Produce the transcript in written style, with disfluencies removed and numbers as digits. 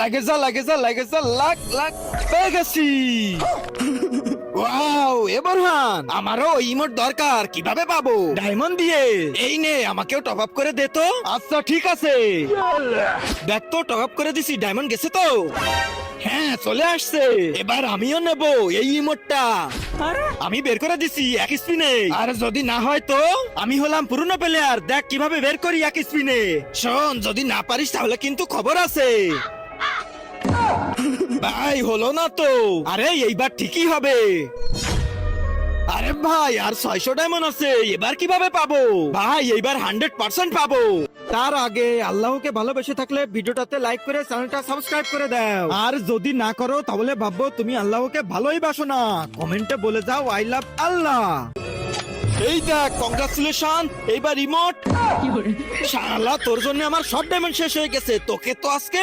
লাগে যা লাখ লাখ পেয়ে গেছি। ওয়াও, এবার হান আমারও ওই ইমোট দরকার, কিভাবে পাবো? ডায়মন্ড দিয়ে। এই নে, আমাকেও টপ আপ করে দে তো। আচ্ছা ঠিক আছে, দেখ তো টপ আপ করে দিছি, ডায়মন্ড গেছে তো। হ্যাঁ চলে আসছে, এবার আমিও নেব এই ইমোটটা। আমি বের করে দিছি এক স্পিনে। আর যদি না হয় তো আমি হলাম পুরনো প্লেয়ার, দেখ কিভাবে বের করি এক স্পিনে। শোন, যদি না পারিস তাহলে কিন্তু খবর আছে। ভাই হলো না তো। আরে এইবার ঠিকই হবে। আরে ভাই আর 600 ডায়মন্ড আছে, এবার কিভাবে পাবো? ভাই এইবার 100% পাবো। তার আগে আল্লাহকে ভালোবেসে থাকলে ভিডিওটাতে লাইক করে চ্যানেলটা সাবস্ক্রাইব করে দাও। আর যদি না করো তাহলে ভাববো তুমি আল্লাহকে ভালোই বাসো না। কমেন্টে বলে যাও আই লাভ আল্লাহ। এই দেখ, কংগ্রাচুলেশন, এইবার রিমোট। শালা তোর জন্য আমার সব ডায়মন্ড শেষ হয়ে গেছে, তোকে তো আজকে